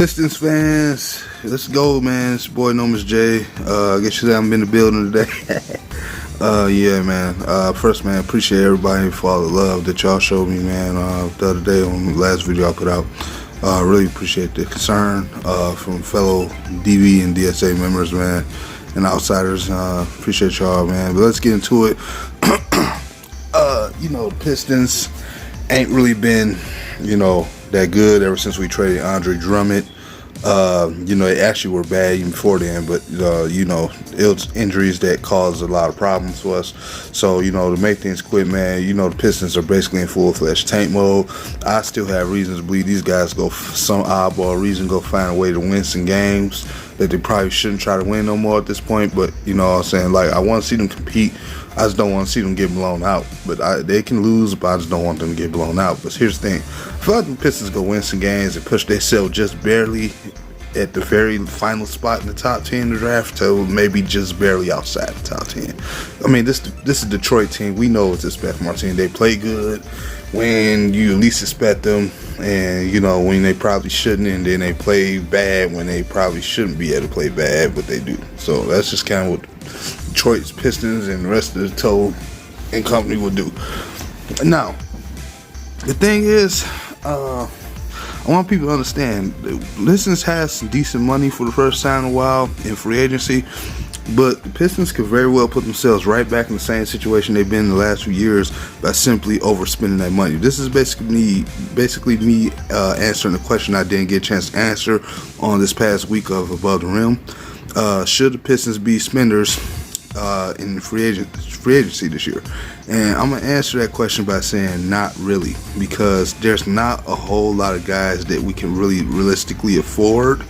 Pistons fans, let's go, man. It's your boy Nomus J. I guess you haven't been in the building today. Yeah, man. First, man, appreciate everybody for all the love that y'all showed me, man, the other day on the last video I put out. Really appreciate the concern from fellow DV and DSA members, man, and outsiders. Appreciate y'all, man. But let's get into it. You know, the Pistons ain't really been, you know, that good ever since we traded Andre Drummond. You know, they actually were bad even before then, but you know, it was injuries that caused a lot of problems for us. So, you know, to make things quick, man, you know, the Pistons are basically in full-fledged tank mode. I still have reasons to believe these guys go for some oddball reason, go find a way to win some games that they probably shouldn't try to win no more at this point. But, you know what I'm saying, like, I want to see them compete. I just don't want to see them get blown out. But they can lose, but I just don't want them to get blown out. But here's the thing. I feel like the Pistons go win some games and push themselves just barely at the very final spot in the top 10 in the draft to maybe just barely outside the top 10. I mean, this is a Detroit team. We know what to expect from our team. They play good when you least expect them, and, you know, when they probably shouldn't, and then they play bad when they probably shouldn't be able to play bad, but they do. So that's just kind of what Detroit's Pistons and the rest of the Toe and company will do. Now, the thing is, I want people to understand the Pistons has some decent money for the first time in a while in free agency, but the Pistons could very well put themselves right back in the same situation they've been in the last few years by simply overspending that money. This is basically me answering the question I didn't get a chance to answer on this past week of Above the Rim. Should the Pistons be spenders in free agency this year? And I'm gonna answer that question by saying not really, because there's not a whole lot of guys that we can really realistically afford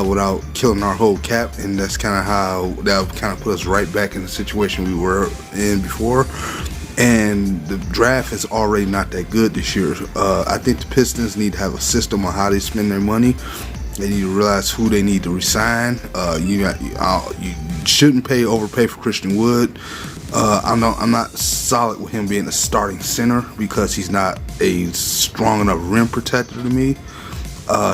without killing our whole cap, and that's kind of how that kind of put us right back in the situation we were in before. And the draft is already not that good this year. I think the Pistons need to have a system on how they spend their money. They need to realize who they need to resign. You shouldn't overpay for Christian Wood. I'm not solid with him being a starting center because he's not a strong enough rim protector to me.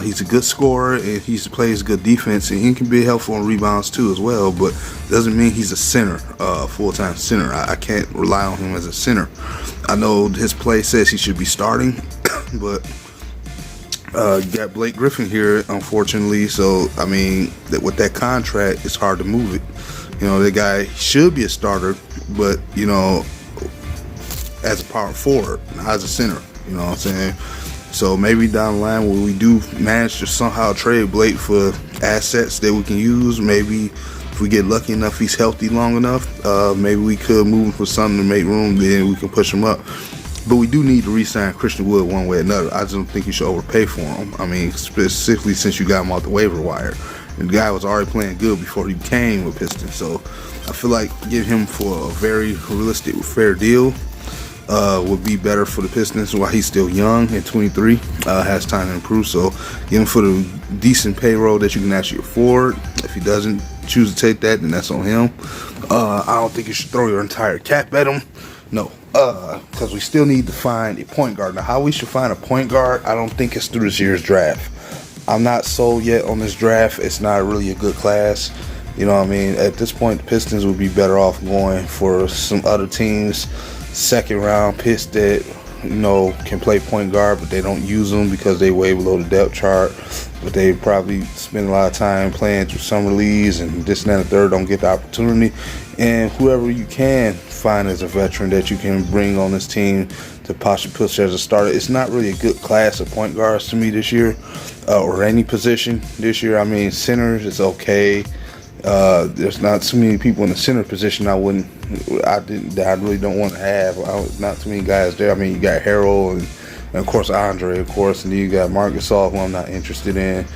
He's a good scorer and he plays good defense, and he can be helpful on rebounds too as well, but doesn't mean he's a center, full-time center. I can't rely on him as a center. I know his play says he should be starting, but you got Blake Griffin here, unfortunately. So, I mean, with that contract, it's hard to move it. You know, that guy should be a starter, but, you know, as a power forward, not as a center. You know what I'm saying? So maybe down the line when we do manage to somehow trade Blake for assets that we can use, maybe if we get lucky enough, he's healthy long enough, maybe we could move him for something to make room, then we can push him up. But we do need to re-sign Christian Wood one way or another. I just don't think you should overpay for him. I mean, specifically since you got him off the waiver wire. And the guy was already playing good before he came with Pistons. So I feel like giving him for a very realistic, fair deal would be better for the Pistons while he's still young at 23, has time to improve. So give him for the decent payroll that you can actually afford. If he doesn't choose to take that, then that's on him. I don't think you should throw your entire cap at him. No, because we still need to find a point guard. Now, how we should find a point guard, I don't think it's through this year's draft. I'm not sold yet on this draft. It's not really a good class. You know what I mean? At this point, the Pistons would be better off going for some other teams' second-round picks that, you know, can play point guard, but they don't use them because they way below the depth chart. But they probably spend a lot of time playing through summer leagues and this and that and the third, don't get the opportunity. And whoever you can find as a veteran that you can bring on this team to possibly push as a starter. It's not really a good class of point guards to me this year, or any position this year. I mean, centers is okay. There's not too many people in the center position I really don't want to have. Not too many guys there. I mean, you got Harold and of course Andre, of course, and then you got Marc Gasol, who I'm not interested in.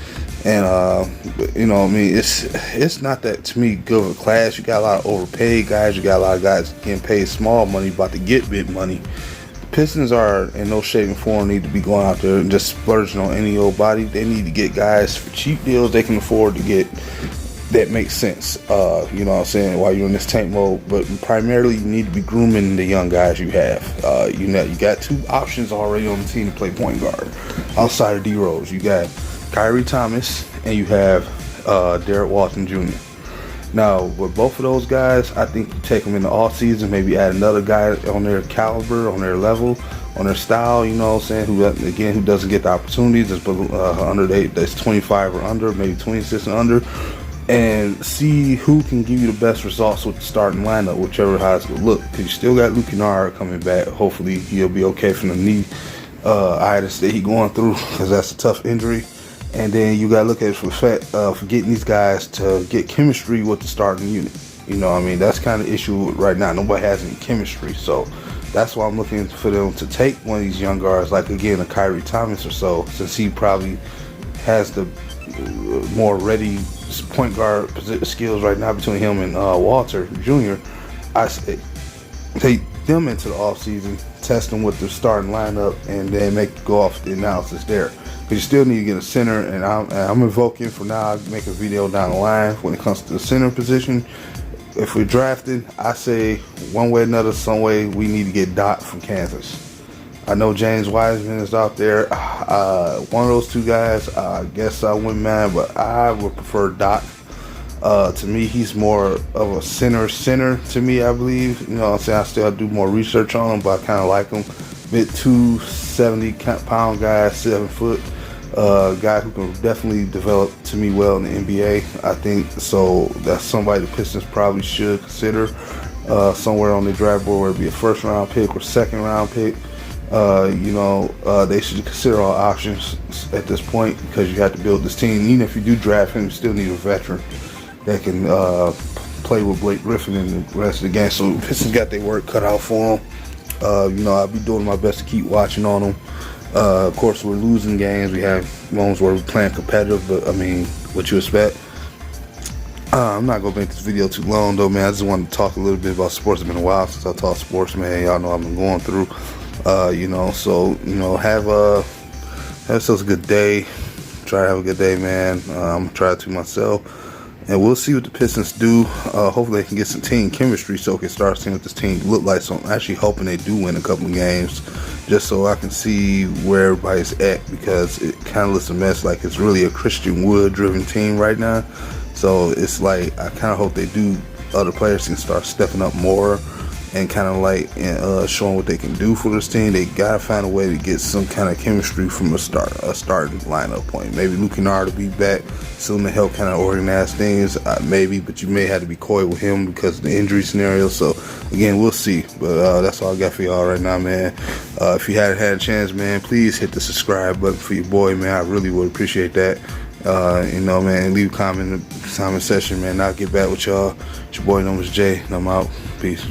And you know what I mean, it's not that to me good of a class. You got a lot of overpaid guys. You got a lot of guys getting paid small money, about to get big money. The Pistons are in no shape and form need to be going out there and just splurging on any old body. They need to get guys for cheap deals they can afford to get that makes sense. You know what I'm saying, while you're in this tank mode. But primarily you need to be grooming the young guys you have. You know, you got two options already on the team to play point guard outside of D Rose. You got Kyrie Thomas, and you have Derek Walton Jr. Now, with both of those guys, I think you take them in the off season, maybe add another guy on their caliber, on their level, on their style, you know what I'm saying, who doesn't get the opportunities, that's under that's 25 or under, maybe 26 and under, and see who can give you the best results with the starting lineup, whichever how it's going to look, because you still got Luke Kennard coming back. Hopefully he'll be okay from the knee itis that he's going through, because that's a tough injury. And then you got to look at it for getting these guys to get chemistry with the starting unit. You know what I mean? That's kind of the issue right now. Nobody has any chemistry. So that's why I'm looking for them to take one of these young guards, like, again, a Kyrie Thomas or so, since he probably has the more ready point guard skills right now between him and Walter Jr. I say take them into the offseason, test them with the starting lineup, and then go off the analysis there. Because you still need to get a center, and I'm invoking for now. I'll make a video down the line when it comes to the center position. If we're drafting, I say one way or another, some way, we need to get Dot from Kansas. I know James Wiseman is out there. One of those two guys, I guess I wouldn't mind, but I would prefer Dot. To me, he's more of a center to me, I believe. You know what I'm saying? I still have to do more research on him, but I kind of like him. Mid 270-pound guy, 7 foot. Guy who can definitely develop to me well in the NBA. I think so. That's somebody the Pistons probably should consider somewhere on the draft board, whether it be a first round pick or second round pick. They should consider all options at this point, because you have to build this team. Even if you do draft him, you still need a veteran that can play with Blake Griffin and the rest of the game. So the Pistons got their work cut out for them. I'll be doing my best to keep watching on them. Of course, we're losing games. We have moments where we're playing competitive, but I mean, what you expect. I'm not gonna make this video too long though, man. I just wanted to talk a little bit about sports. It's been a while since I talked sports, man. Y'all know I've been going through. Have yourselves a good day. Try to have a good day, man. I'm gonna try to myself. And we'll see what the Pistons do. Hopefully they can get some team chemistry so we can start seeing what this team look like. So I'm actually hoping they do win a couple of games, just so I can see where everybody's at, because it kind of looks a mess. Like, it's really a Christian Wood driven team right now. So it's like, I kind of hope they do, other players can start stepping up more and kind of like showing what they can do for this team. They gotta find a way to get some kind of chemistry from a starting lineup point. Maybe Luke Kennard will be back soon to help kind of organize things, maybe, but you may have to be coy with him because of the injury scenario. So again, we'll see. But that's all I got for y'all right now, man. If you hadn't had a chance, man, please hit the subscribe button for your boy, man. I really would appreciate that. Man, leave a comment in the comment section, man. I'll get back with y'all. It's your boy, Numbers J, and I'm out. Peace.